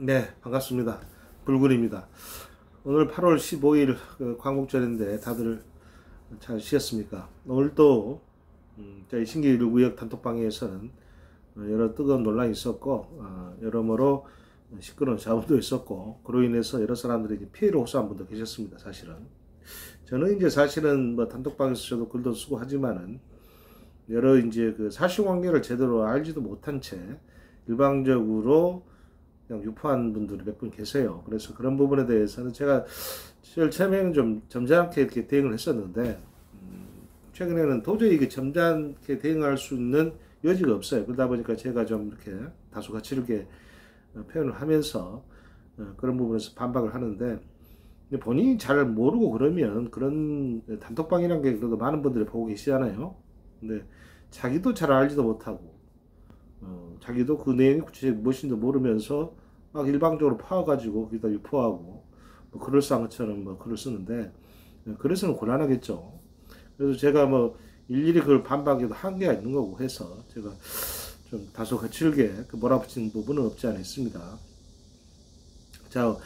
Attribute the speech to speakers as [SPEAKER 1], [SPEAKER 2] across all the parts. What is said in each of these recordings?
[SPEAKER 1] 네, 반갑습니다. 불굴입니다. 오늘 8월 15일 광복절인데 다들 잘 쉬었습니까? 오늘 또 저희 신기루구역 단톡방에서는 여러 뜨거운 논란이 있었고 여러모로 시끄러운 자문도 있었고 그로 인해서 여러 사람들이 피해를 호소한 분도 계셨습니다. 사실은 저는 이제 사실은 뭐 단톡방에서 저도 글도 쓰고 하지만은 여러 이제 그 사실관계를 제대로 알지도 못한 채 일방적으로 그냥 유포한 분들이 몇 분 계세요. 그래서 그런 부분에 대해서는 제가 제일 처음에는 좀 점잖게 이렇게 대응을 했었는데 최근에는 도저히 이게 점잖게 대응할 수 있는 여지가 없어요. 그러다 보니까 제가 좀 이렇게 다소 거칠게 표현을 하면서 그런 부분에서 반박을 하는데 본인이 잘 모르고 그러면 그런 단톡방이라는 게 그래도 많은 분들이 보고 계시잖아요. 근데 자기도 잘 알지도 못하고 자기도 그 내용이 구체적으로 무엇인지 모르면서 막 일방적으로 파와가지고 거기다 유포하고 뭐 그럴싸한 것처럼 뭐 글을 쓰는데 그래서는 곤란하겠죠. 그래서 제가 뭐 일일이 그걸 반박해도 한계가 있는 거고 해서 제가 좀 다소 거칠게 몰아붙이는 부분은 없지 않아 있습니다. 자,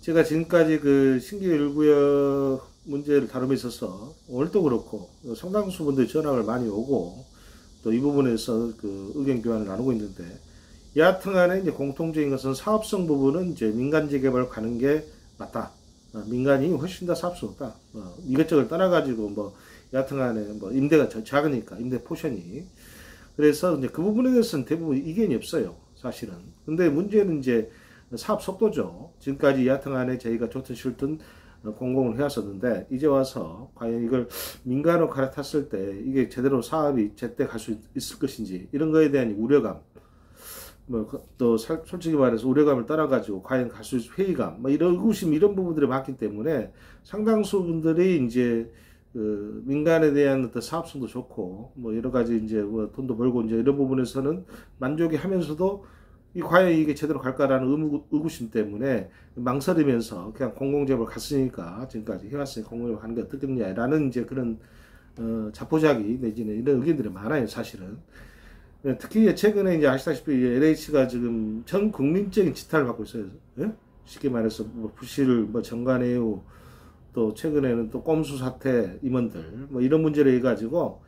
[SPEAKER 1] 제가 지금까지 그 신기일구역 문제를 다룸에 있어서 오늘도 그렇고 상당수 분들이 전화를 많이 오고 또 이 부분에서 그 의견 교환을 나누고 있는데 여하튼 간에 이제 공통적인 것은 사업성 부분은 이제 민간 재개발 가는 게 맞다. 민간이 훨씬 더 사업스럽다. 이것저것 떠나가지고 뭐 여하튼 간에 뭐 임대가 작으니까 임대 포션이 그래서 이제 그 부분에 대해서는 대부분 이견이 없어요. 사실은. 근데 문제는 이제 사업 속도죠. 지금까지 여하튼 간에 저희가 좋든 싫든 공공을 해왔었는데 이제 와서 과연 이걸 민간으로 갈아탔을 때 이게 제대로 사업이 제때 갈 수 있을 것인지 이런 거에 대한 우려감 뭐 또 솔직히 말해서 우려감을 따라가지고 과연 갈 수 있을 회의감 뭐 이런 의구심 이런 부분들이 많기 때문에 상당수 분들이 이제 그 민간에 대한 어떤 사업성도 좋고 뭐 여러 가지 이제 뭐 돈도 벌고 이제 이런 부분에서는 만족이 하면서도 과연 이게 제대로 갈까라는 의구심 때문에 망설이면서 그냥 공공재벌 갔으니까 지금까지 해왔으니까 공공재벌 하는 게 어떻겠냐라는 이제 그런 자포자기 내지는 이런 의견들이 많아요. 사실은 특히 최근에 이제 아시다시피 LH가 지금 전 국민적인 지탄을 받고 있어요. 예? 쉽게 말해서 뭐 부실 뭐 정관예우 또 최근에는 또 꼼수 사태 임원들 뭐 이런 문제를 해가지고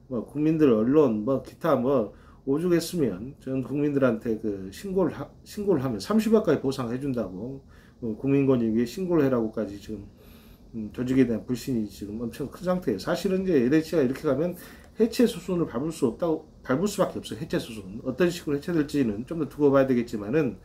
[SPEAKER 1] 뭐 국민들 언론 뭐 기타 뭐 오죽했으면 전 국민들한테 그 신고를 하면 30억까지 보상해 준다고 국민권익위에 신고를 해라고까지 지금 조직에 대한 불신이 지금 엄청 큰 상태예요. 사실은 이제 LH가 이렇게 가면 해체 수순을 밟을 수밖에 없어요. 해체 수순 어떤 식으로 해체될지는 좀 더 두고 봐야 되겠지만은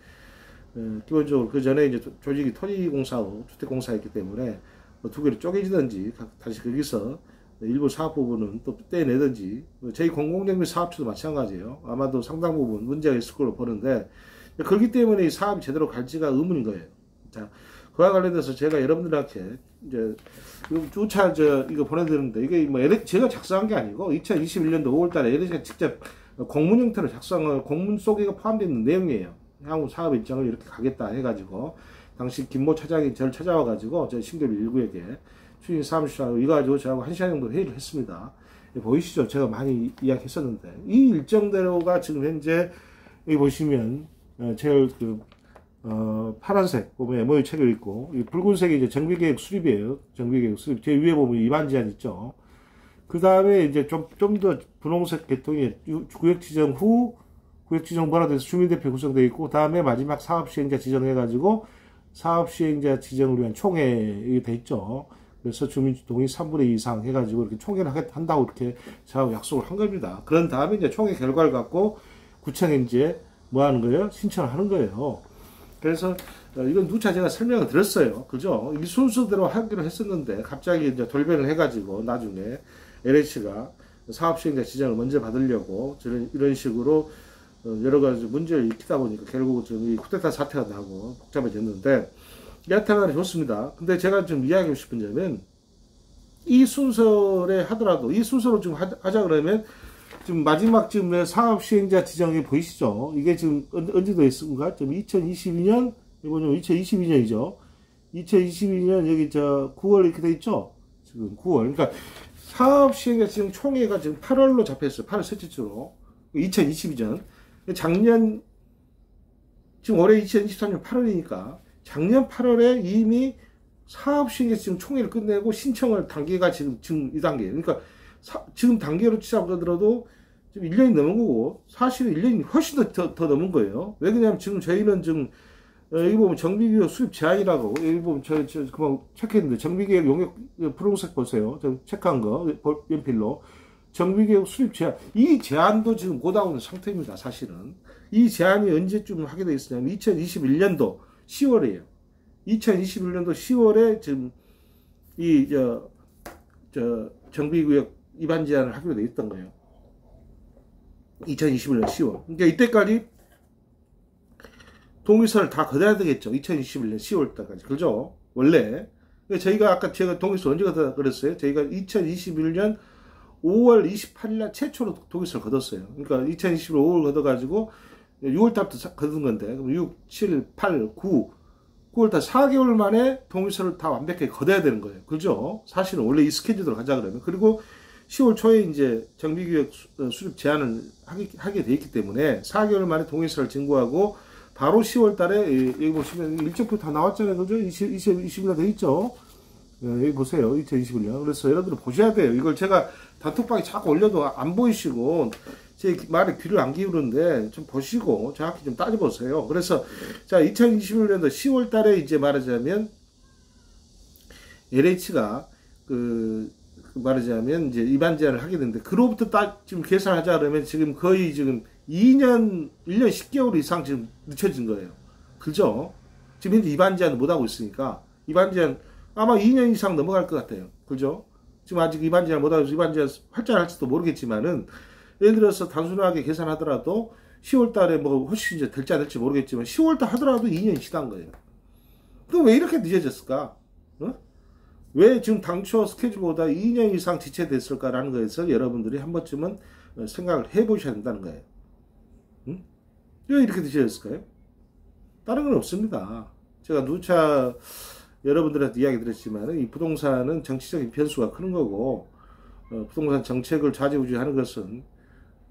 [SPEAKER 1] 기본적으로 그 전에 이제 조직이 토지공사하고 주택공사였기 때문에 뭐 두 개로 쪼개지든지 다시 거기서 일부 사업 부분은 또 떼내든지 저희 공공정비 사업체도 마찬가지예요. 아마도 상당 부분 문제가 있을 걸로 보는데 그렇기 때문에 이 사업이 제대로 갈지가 의문인 거예요. 자, 그와 관련돼서 제가 여러분들한테 이제 주차 이거 보내드렸는데 이게 뭐 제가 작성한 게 아니고 2021년도 5월달에 LH가 직접 공문 형태로 작성한 공문 속에 포함되어 있는 내용이에요. 향후 사업 일정을 이렇게 가겠다 해가지고 당시 김모 차장이 저를 찾아와가지고 저 신기일구역에 추진 사무실하고 이거 저하고 1시간 정도 회의를 했습니다. 보이시죠? 제가 많이 이야기했었는데 이 일정대로가 지금 현재 여기 보시면 제일 파란색 보면 MOU 체결 있고 이 붉은색이 이제 정비계획 수립이에요. 정비계획 수립 제 위에 보면 위반 제한 있죠. 그 다음에 이제 좀 더 분홍색 계통이 구역 지정 후 구역 지정 번호돼서 주민대표 구성되어 있고 그 다음에 마지막 사업시행자 지정해가지고 사업시행자 지정을 위한 총회가 돼 있죠. 그래서 주민 동의 3분의 2 이상 해가지고 이렇게 총회를 한다고 이렇게 저하고 약속을 한 겁니다. 그런 다음에 이제 총회 결과를 갖고 구청에 이제 뭐 하는 거예요? 신청을 하는 거예요. 그래서 이건 누차 제가 설명을 드렸어요. 그죠? 이 순서대로 하기로 했었는데 갑자기 이제 돌변을 해가지고 나중에 LH가 사업시행자 지정을 먼저 받으려고 이런 식으로 여러 가지 문제를 일으키다 보니까 결국 좀 이 쿠데타 사태가 나고 복잡해졌는데 여하튼 좋습니다. 근데 제가 좀 이야기하고 싶은 점은 이 순서에 하더라도 이 순서로 좀 하자 그러면 지금 마지막 지금 사업 시행자 지정이 보이시죠? 이게 지금 언제 더 있습니까? 지금 2022년 이거 좀 2022년이죠. 2022년 여기 저 9월 이렇게 돼 있죠? 지금 9월. 그러니까 사업 시행자 지정 총회가 지금 8월로 잡혔어요. 8월 셋째 주로. 2022년. 작년 지금 올해 2023년 8월이니까 작년 8월에 이미 사업시행에서 지금 총회를 끝내고 신청을 단계가 지금 이 단계. 그러니까 지금 단계로 치자하더라도 지금 1년이 넘은 거고 사실은 1년이 훨씬 더 넘은 거예요. 왜 그러냐면 지금 저희는 지금 여기 보면 정비계획 수립 제한이라고 여기 보면 저 그만 체크했는데 정비계획 용역 푸른색 보세요. 저 체크한 거 연필로 정비계획 수립 제한 이 제한도 지금 못 나오는 상태입니다. 사실은 이 제한이 언제쯤 하게 돼 있었냐면 2021년도 10월이에요. 2021년도 10월에 지금 이 정비구역 위반 제한을 하기로 돼 있던 거예요. 2021년 10월. 그러니까 이때까지 동의서를 다 거둬야 되겠죠. 2021년 10월 때까지. 그죠? 원래. 저희가 아까 제가 동의서 언제 거둬 그랬어요? 저희가 2021년 5월 28일 날 최초로 동의서를 거뒀어요. 그러니까 2021년 5월 거둬가지고 6월 달부터 거둔 건데, 그럼 6, 7, 8, 9, 9월 달 4개월 만에 동의서를 다 완벽하게 거둬야 되는 거예요. 그죠? 사실은 원래 이 스케줄대로 가자 그러면. 그리고 10월 초에 이제 정비구역 수립 제한을 하게 돼 있기 때문에 4개월 만에 동의서를 진구하고 바로 10월 달에 여기 보시면 일정표 다 나왔잖아요. 그죠? 2021년 돼 있죠? 여기 보세요. 2021년. 그래서 여러분들 보셔야 돼요. 이걸 제가 단톡방에 자꾸 올려도 안 보이시고 제 말에 귀를 안 기울는데 좀 보시고 정확히 좀 따져보세요. 그래서 자 2021년도 10월 달에 이제 말하자면 LH가 말하자면 이제 위반 제한을 하게 되는데 그로부터 지금 계산하자 그러면 지금 거의 지금 1년 10개월 이상 지금 늦춰진 거예요. 그죠? 지금 현재 위반 제한을 못 하고 있으니까 위반 제한 아마 2년 이상 넘어갈 것 같아요. 그죠? 지금 아직 위반 제한 못 하고 위반 제한 활자할지도 모르겠지만은 예를 들어서 단순하게 계산하더라도 10월 달에 뭐 훨씬 이제 될지 안 될지 모르겠지만 10월 달 하더라도 2년이 지난 거예요. 그럼 왜 이렇게 늦어졌을까? 어? 왜 지금 당초 스케줄보다 2년 이상 지체됐을까라는 거에서 여러분들이 한 번쯤은 생각을 해보셔야 된다는 거예요. 응? 왜 이렇게 늦어졌을까요? 다른 건 없습니다. 제가 누차 여러분들한테 이야기 드렸지만 이 부동산은 정치적인 변수가 큰 거고 부동산 정책을 좌지우지하는 것은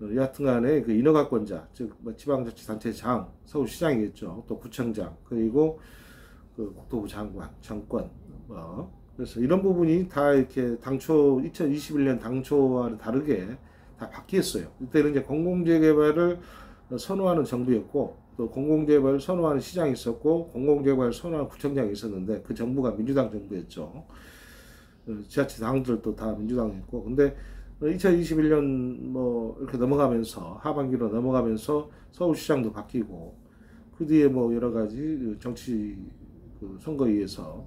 [SPEAKER 1] 여하튼간에 그 인허가권자 즉 지방자치단체장 서울시장이겠죠. 또 구청장 그리고 그 국토부 장관 정권 그래서 이런 부분이 다 이렇게 당초 2021년 당초와는 다르게 다 바뀌었어요. 이때는 이제 공공재개발을 선호하는 정부였고 또 공공재개발을 선호하는 시장이 있었고 공공재개발을 선호하는 구청장이 있었는데 그 정부가 민주당 정부였죠. 지자체당들도 다 민주당이었고 근데 2021년 뭐 이렇게 넘어가면서 하반기로 넘어가면서 서울시장도 바뀌고 그 뒤에 뭐 여러 가지 정치 그 선거위에서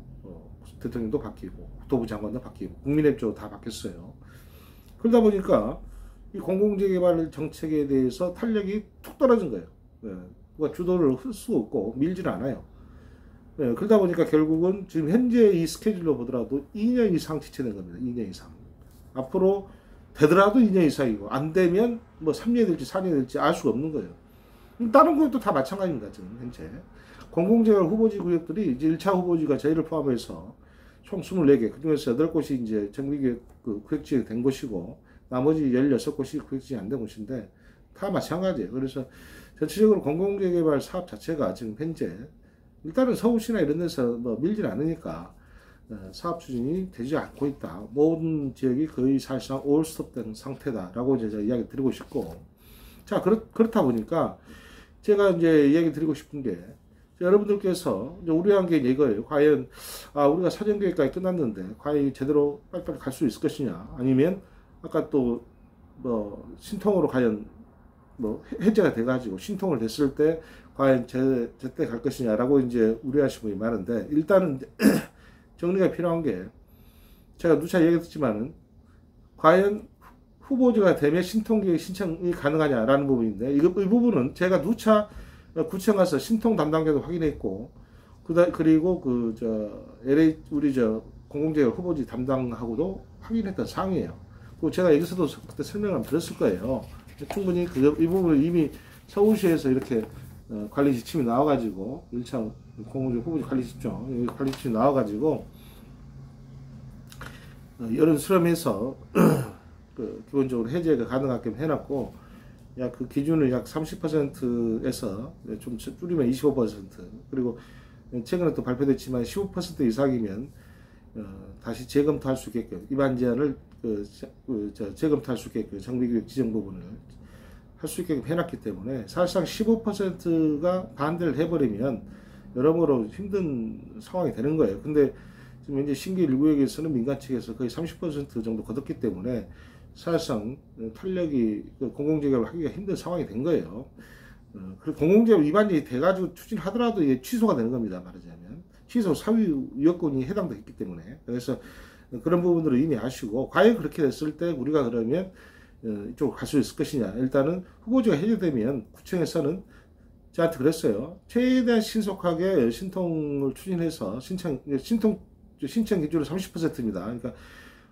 [SPEAKER 1] 대통령도 바뀌고 국토부 장관도 바뀌고 국민의힘 다 바뀌었어요. 그러다 보니까 이 공공재개발 정책에 대해서 탄력이 툭 떨어진 거예요. 누가 주도를 할 수 없고 밀질 않아요. 그러다 보니까 결국은 지금 현재 이 스케줄로 보더라도 2년 이상 지체된 겁니다. 2년 이상. 앞으로 되더라도 2년 이상이고 안 되면 뭐 3년 될지 4년 될지 알 수가 없는 거예요. 다른 것도 다 마찬가지입니다. 지금 현재. 공공재개발 후보지 구역들이 이제 1차 후보지가 저희를 포함해서 총 24개, 그 중에서 8곳이 이제 정비계획 구역지가 된 곳이고, 나머지 16곳이 구역지가 안 된 곳인데, 다 마찬가지예요. 그래서 전체적으로 공공재개발 사업 자체가 지금 현재, 일단은 서울시나 이런 데서 뭐 밀질 않으니까, 사업 추진이 되지 않고 있다. 모든 지역이 거의 사실상 올스톱된 상태다라고 이제 제가 이야기 드리고 싶고, 자, 그렇다 보니까, 제가 이제 이야기 드리고 싶은 게, 여러분들께서 이제 우려한 게 이거예요. 과연 우리가 사전계획까지 끝났는데 과연 제대로 빨리빨리 갈 수 있을 것이냐, 아니면 아까 또 뭐 신통으로 과연 뭐 해제가 돼가지고 신통을 됐을 때 과연 제때 갈 것이냐라고 이제 우려하시는 분이 많은데, 일단은 정리가 필요한 게 제가 누차 얘기했지만은 과연 후보지가 되면 신통계획 신청이 가능하냐라는 부분인데, 이 부분은 제가 누차 구청 가서 신통 담당자도 확인했고, 그리고 LA 우리 공공재개발 후보지 담당하고도 확인했던 사항이에요. 그리고 제가 여기서도 그때 설명을 드렸을 거예요. 충분히 이 부분을 이미 서울시에서 이렇게 관리 지침이 나와가지고 1차 공공재개발 후보지 관리 지침, 여기 관리 지침이 나와가지고 이런 수렴해서 기본적으로 해제가 가능하게 해놨고, 약 그 기준을 약 30%에서 좀 줄이면 25%, 그리고 최근에 또 발표됐지만 15% 이상이면 다시 재검토할 수 있게끔 입안 제한을 재검토할 수 있게끔 정비교육 지정 부분을 할 수 있게끔 해놨기 때문에 사실상 15%가 반대를 해버리면 여러모로 힘든 상황이 되는 거예요. 근데 지금 현재 신규 1구역에서는 민간 측에서 거의 30% 정도 거뒀기 때문에 사실상 탄력이 공공재개발 하기가 힘든 상황이 된 거예요. 그리고 공공재개발 위반이 돼가지고 추진하더라도 이게 취소가 되는 겁니다. 말하자면 취소 사유 요건이 해당되기 때문에. 그래서 그런 부분들을 이미 아시고, 과연 그렇게 됐을 때 우리가 그러면 이쪽으로 갈 수 있을 것이냐. 일단은 후보지가 해제되면 구청에서는 저한테 그랬어요. 최대한 신속하게 신통을 추진해서 신청 기준은 30%입니다. 그러니까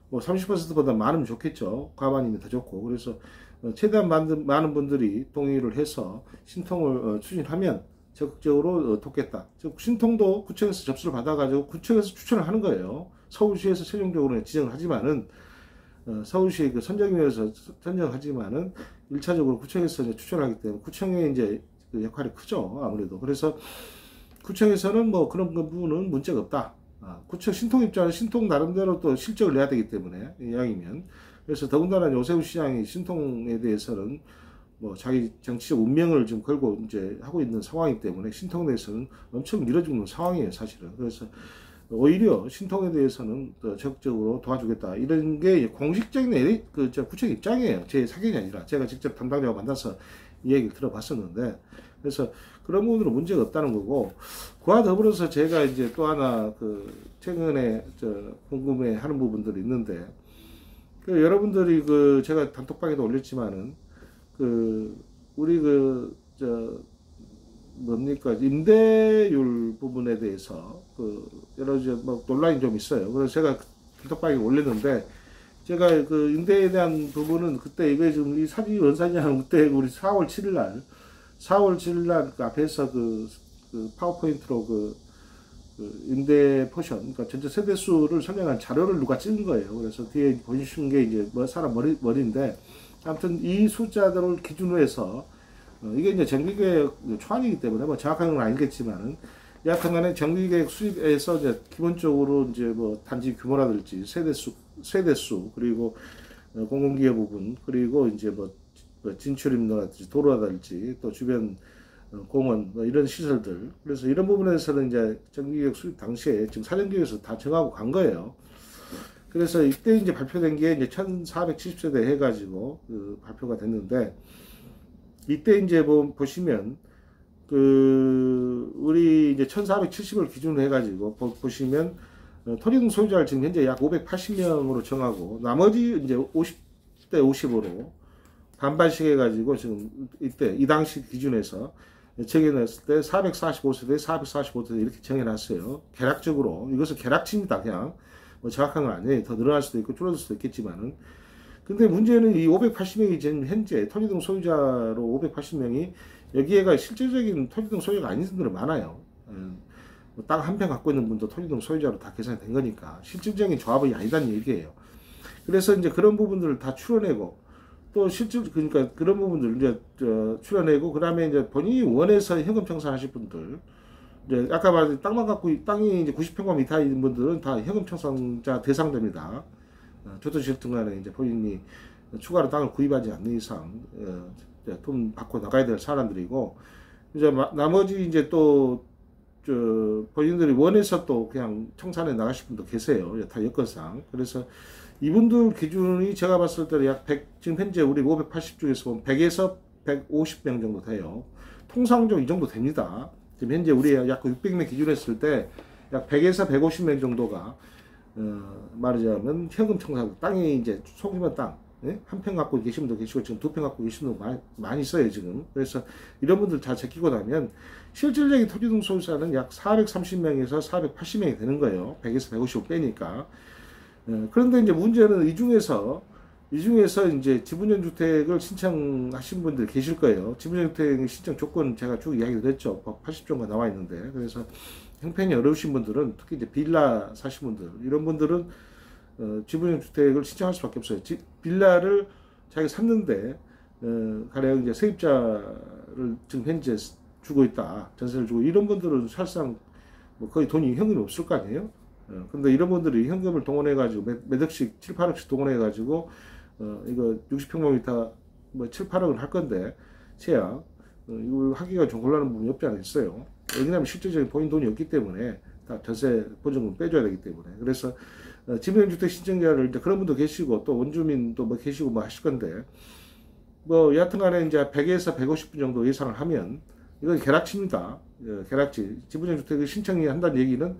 [SPEAKER 1] 뭐 30%보다 많으면 좋겠죠. 과반이면 더 좋고. 그래서 최대한 많은 분들이 동의를 해서 신통을 추진하면 적극적으로 돕겠다. 즉 신통도 구청에서 접수를 받아가지고 구청에서 추천을 하는 거예요. 서울시에서 최종적으로 지정을 하지만은 서울시 그 선정위에서 선정하지만은 1차적으로 구청에서 이제 추천하기 때문에 구청의 이제 그 역할이 크죠. 아무래도. 그래서 구청에서는 뭐 그런 부분은 문제가 없다. 구청 신통 입장은 신통 나름대로 또 실적을 내야 되기 때문에 이왕이면. 그래서 더군다나 오세훈 시장이 신통에 대해서는 뭐 자기 정치적 운명을 좀 걸고 이제 하고 있는 상황이기 때문에 신통에 대해서는 엄청 밀어주는 상황이에요, 사실은. 그래서 오히려 신통에 대해서는 더 적극적으로 도와주겠다. 이런 게 공식적인 구청 입장이에요. 제 사견이 아니라 제가 직접 담당자와 만나서 이 얘기를 들어봤었는데, 그래서 그런 부분으로 문제가 없다는 거고, 그와 더불어서 제가 이제 또 하나 최근에 궁금해 하는 부분들이 있는데, 여러분들이 제가 단톡방에도 올렸지만은 우리 뭡니까 임대율 부분에 대해서 여러 뭐 논란이 좀 있어요. 그래서 제가 단톡방에 올렸는데, 제가 임대에 대한 부분은 그때 이게 지금 이 사진이 원사진하는 그때 우리 4월 7일 날 앞에서 파워포인트로 임대 포션, 그러니까 전체 세대수를 설명한 자료를 누가 찍은 거예요. 그래서 뒤에 보시는 게 이제 사람 머리인데, 아무튼 이 숫자들을 기준으로 해서 이게 이제 정비계획 초안이기 때문에 뭐 정확한 건 아니겠지만은, 약간간의 정비계획 수립에서 이제 기본적으로 이제 뭐 단지 규모라든지 세대수 그리고 공공기업 부분, 그리고 이제 뭐 진출입로라든지 도로라든지 또 주변 공원 뭐 이런 시설들, 그래서 이런 부분에서는 이제 정비계획 수립 당시에 지금 사정계획에서 다 정하고 간 거예요. 그래서 이때 이제 발표된 게 이제 1470세대 해가지고 발표가 됐는데, 이때 이제 보시면 우리 이제 1470을 기준으로 해가지고 보시면 토지등 소유자를 지금 현재 약 580명으로 정하고, 나머지 이제 50대 50으로 반반씩 해가지고 지금 이 당시 기준에서 정해놨을 때 445세대, 445세대 이렇게 정해놨어요. 계략적으로. 이것은 계략치입니다. 그냥 뭐 정확한 건 아니에요. 더 늘어날 수도 있고 줄어들 수도 있겠지만은. 근데 문제는 이 580명이 지금 현재 토지등 소유자로 580명이 여기에가 실질적인 토지등 소유가 아닌 분들은 많아요. 땅 한 평 갖고 있는 분도 토지등 소유자로 다 계산이 된 거니까 실질적인 조합이 아니다는 얘기예요. 그래서 이제 그런 부분들을 다 추려내고, 또 그러니까 그런 부분들 이제 추려내고, 그 다음에 이제 본인이 원해서 현금 청산하실 분들, 이제 아까 말한 땅만 갖고 땅이 이제 90평방 이하 있는 분들은 다 현금 청산자 대상됩니다. 주도지역 등간에 이제 본인이 추가로 땅을 구입하지 않는 이상 돈 받고 나가야 될 사람들이고, 이제 나머지 이제 또 본인들이 원해서 또 그냥 청산해 나가실 분도 계세요. 다 여건상. 그래서 이분들 기준이 제가 봤을 때는 약 100, 지금 현재 우리 580 중에서 보면 100에서 150명 정도 돼요. 통상적으로 이 정도 됩니다. 지금 현재 우리 약 600명 기준 했을 때 약 100에서 150명 정도가 말하자면 현금 청산, 땅이 이제 소규모 땅, 예? 한 평 갖고 계신 분도 계시고 지금 2평 갖고 계신 분도 많이 있어요 지금. 그래서 이런 분들 다 제끼고 나면 실질적인 토지등 소유자는 약 430명에서 480명이 되는 거예요. 100에서 150을 빼니까. 그런데 이제 문제는 이 중에서 이제 지분형 주택을 신청하신 분들 계실 거예요. 지분형 주택 신청 조건 제가 쭉 이야기를 했죠. 법 80조가 나와 있는데, 그래서 형편이 어려우신 분들은, 특히 이제 빌라 사신 분들, 이런 분들은 지분형 주택을 신청할 수밖에 없어요. 빌라를 자기가 샀는데 가령 이제 세입자를 지금 현재 주고 있다, 전세를 주고, 이런 분들은 사실상 뭐 거의 돈이 현금이 없을 거 아니에요. 근데 이런 분들이 현금을 동원해가지고 몇 억씩 7, 8억씩 동원해가지고 이거 60평방미터 뭐 7, 8억을 할 건데 제약 이거 하기가 좀 곤란한 부분이 없지 않아 있어요. 왜냐하면 실질적인 본인 돈이 없기 때문에 다 전세 보증금 빼줘야 되기 때문에. 그래서 지분주택 신청자를 이제 그런 분도 계시고 또 원주민도 뭐 계시고 뭐 하실 건데, 뭐 여하튼간에 이제 100에서 150분 정도 예상을 하면 이건 계략치입니다. 계략치. 지분주택을 신청이 한다는 얘기는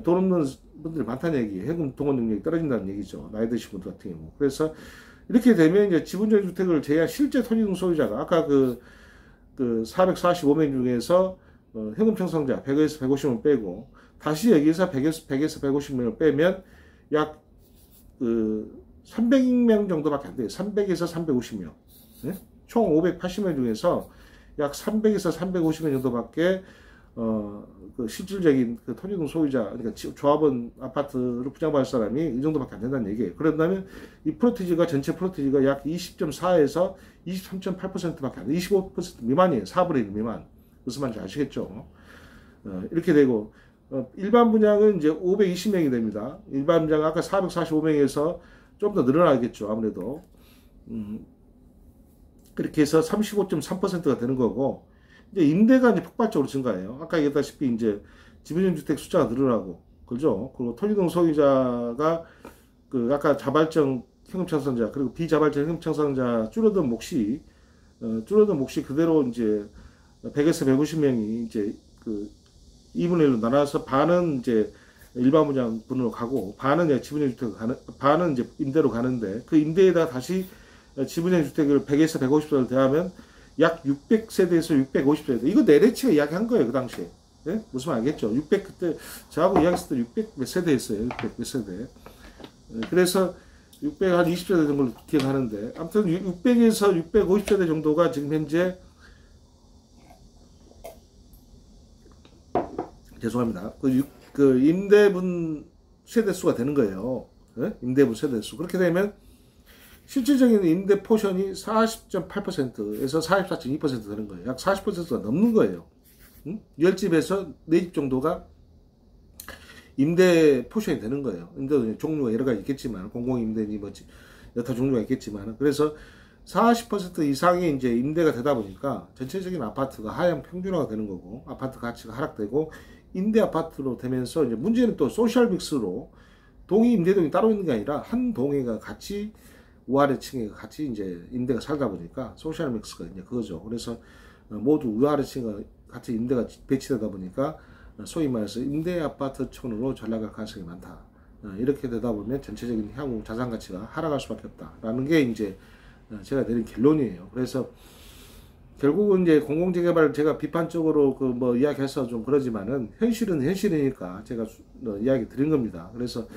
[SPEAKER 1] 돈 없는 분들이 많다는 얘기예요. 현금 동원 능력이 떨어진다는 얘기죠. 나이 드신 분들 같은 경우. 그래서 이렇게 되면 이제 지분적 주택을 제한 실제 토지등 소유자가 아까 그 445명 중에서 현금 청성자 100에서 150명 빼고 다시 여기서 100에서 150명을 빼면 약 300명 정도밖에 안 돼요. 300에서 350명. 네? 총 580명 중에서 약 300에서 350명 정도밖에 그 실질적인 그 토지등 소유자, 그러니까 조합원 아파트를 분양받을 사람이 이 정도밖에 안 된다는 얘기예요. 그런다면 이 프로티지가 전체 프로티지가 약 20.4에서 23.8%밖에 안 돼요. 25% 미만이에요. 4분의 1 미만. 무슨 말인지 아시겠죠? 이렇게 되고 일반 분양은 이제 520명이 됩니다. 일반 분양 아까 445명에서 좀 더 늘어나겠죠. 아무래도 그렇게 해서 35.3%가 되는 거고, 이제 임대가 이제 폭발적으로 증가해요. 아까 얘기했다시피 이제 지분형 주택 숫자가 늘어나고, 그죠? 그리고 토지등 소유자가 그 아까 자발적 현금 청산자 그리고 비자발적 현금 청산자 줄어든 몫이 그대로 이제 100에서 150명이 이제 그 2분의 1로 나눠서 반은 이제 일반 분양 분으로 가고 반은 이제 지분형 주택 가는, 반은 이제 임대로 가는데, 그 임대에다 다시 지분형 주택을 100에서 150세를 대하면 약 600세대에서 650세대. 이거 내래치가 이야기한 거예요, 그 당시에. 네? 무슨 말 알겠죠? 600, 그때, 저하고 이야기했을 때 600 몇 세대 했어요. 600 몇 세대. 그래서 600 한 20세대 정도를 기억하는데, 아무튼 600에서 650세대 정도가 지금 현재, 죄송합니다. 그 임대분 세대수가 되는 거예요. 네? 임대분 세대수. 그렇게 되면, 실질적인 임대 포션이 40.8%에서 44.2% 되는 거예요. 약 40%가 넘는 거예요. 10집에서 4집 정도가 임대 포션이 되는 거예요. 임대도 종류가 여러 가지 있겠지만, 공공임대니 뭐, 여타 종류가 있겠지만, 그래서 40% 이상의 이제 임대가 되다 보니까 전체적인 아파트가 하향 평준화가 되는 거고, 아파트 가치가 하락되고, 임대 아파트로 되면서 이제 문제는 또 소셜 믹스로 동이 임대동이 따로 있는 게 아니라 한 동에가 같이 우아래층에 같이 이제 임대가 살다 보니까 소셜 믹스가 이제 그거죠. 그래서 모두 우아래층에 같이 임대가 배치되다 보니까 소위 말해서 임대 아파트촌으로 전락할 가능성이 많다. 이렇게 되다 보면 전체적인 향후 자산 가치가 하락할 수밖에 없다라는 게 이제 제가 내린 결론이에요. 그래서 결국은 이제 공공재개발 제가 비판적으로 그 뭐 이야기해서 좀 그러지만은 현실은 현실이니까 제가 이야기 드린 겁니다. 그래서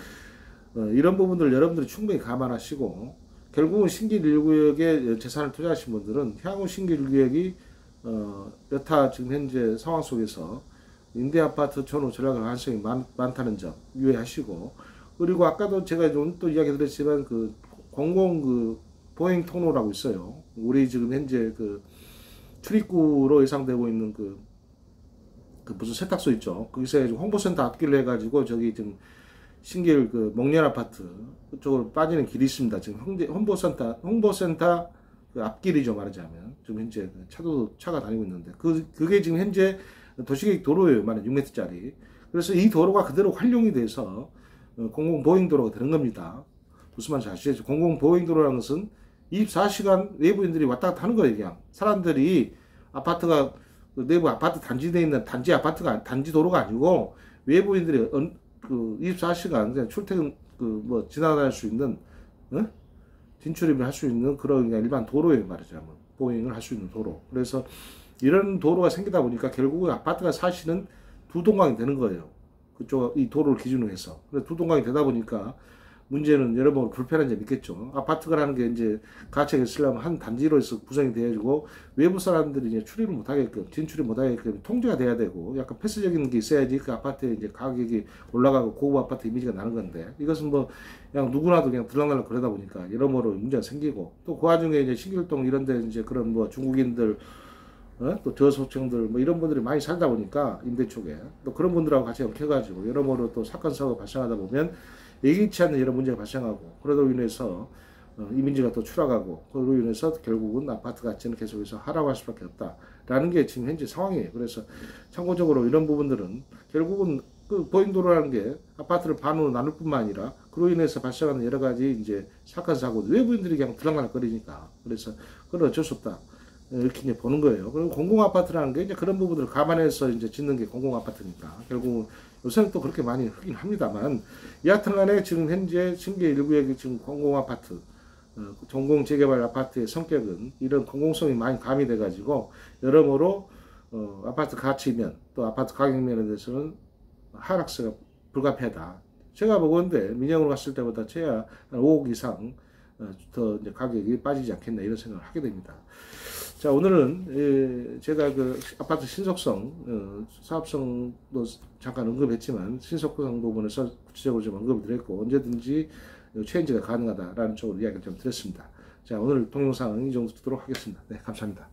[SPEAKER 1] 이런 부분들 여러분들이 충분히 감안하시고, 결국은 신길 1구역에 재산을 투자하신 분들은 향후 신길 1구역이 여타 지금 현재 상황 속에서 임대아파트촌으로 전락할 가능성이 많다는 점 유의하시고, 그리고 아까도 제가 또 이야기 드렸지만 그 공공 그 보행 통로라고 있어요. 우리 지금 현재 그 출입구로 예상되고 있는 그 무슨 세탁소 있죠. 거기서 홍보센터 앞길로 해가지고 저기 지금 신길 그 목련 아파트 그쪽으로 빠지는 길이 있습니다. 지금 홍보센터 그 앞길이죠, 말하자면. 지금 현재 차가 다니고 있는데 그게 지금 현재 도시계획 도로예요, 말하면 6m짜리. 그래서 이 도로가 그대로 활용이 돼서 공공보행도로가 되는 겁니다. 무슨 말인지 아시죠? 공공보행도로라는 것은 24시간 외부인들이 왔다 갔다 하는 거예요, 그냥. 사람들이 아파트가 내부 아파트 단지 내에 있는 단지 아파트가 단지 도로가 아니고 외부인들이 그 24시간 그냥 출퇴근 뭐 지나다닐 수 있는 진출입을 할 수 있는 그런 그냥 일반 도로예요, 말하자면. 보행을 할 수 있는 도로. 그래서 이런 도로가 생기다 보니까 결국은 아파트가 사실은 두 동강이 되는 거예요. 그쪽 이 도로를 기준으로 해서. 그래서 두 동강이 되다 보니까 문제는 여러모로 불편한 점이 있겠죠. 아파트라는 게 이제 가치가 있으려면 한 단지로서 구성이 되어지고 외부 사람들이 이제 출입을 못하게끔, 진출을 못하게끔 통제가 돼야 되고 약간 폐쇄적인 게 있어야지 그 아파트의 이제 가격이 올라가고 고급 아파트 이미지가 나는 건데, 이것은 뭐 그냥 누구나도 그냥 들락날락 그러다 보니까 여러모로 문제가 생기고, 또 그 와중에 이제 신길동 이런 데 이제 그런 뭐 중국인들 또 저소득층들 뭐 이런 분들이 많이 살다 보니까 임대 쪽에 또 그런 분들하고 같이 엮여가지고 여러모로 또 사건 사고가 발생하다 보면 예기치 않는 이런 문제가 발생하고, 그러로 인해서 이민지가 또 추락하고, 그로 인해서 결국은 아파트 가치는 계속해서 하락할 수밖에 없다라는 게 지금 현재 상황이에요. 그래서 참고적으로 이런 부분들은 결국은 그 보행도로라는 게 아파트를 반으로 나눌 뿐만 아니라 그로 인해서 발생하는 여러 가지 이제 사건 사고, 외부인들이 그냥 들락날락거리니까, 그래서 그건 어쩔 수 없다, 이렇게 이제 보는 거예요. 그리고 공공 아파트라는 게 이제 그런 부분들을 감안해서 이제 짓는 게 공공 아파트니까, 결국 요새는 또 그렇게 많이 하긴 합니다만, 여하튼 간에 지금 현재 신계 1구역의 지금 공공 아파트, 공공 재개발 아파트의 성격은 이런 공공성이 많이 가미돼 가지고 여러모로 아파트 가치면 또 아파트 가격면에 대해서는 하락세가 불가피하다. 제가 보건데 민영으로 갔을 때보다 최하 한 5억 이상 더 이제 가격이 빠지지 않겠나 이런 생각을 하게 됩니다. 자, 오늘은 제가 그 아파트 신속성, 사업성도 잠깐 언급했지만 신속성 부분에서 구체적으로 좀 언급을 드렸고, 언제든지 체인지가 가능하다라는 쪽으로 이야기를 좀 드렸습니다. 자, 오늘 동영상은 이 정도 듣도록 하겠습니다. 네, 감사합니다.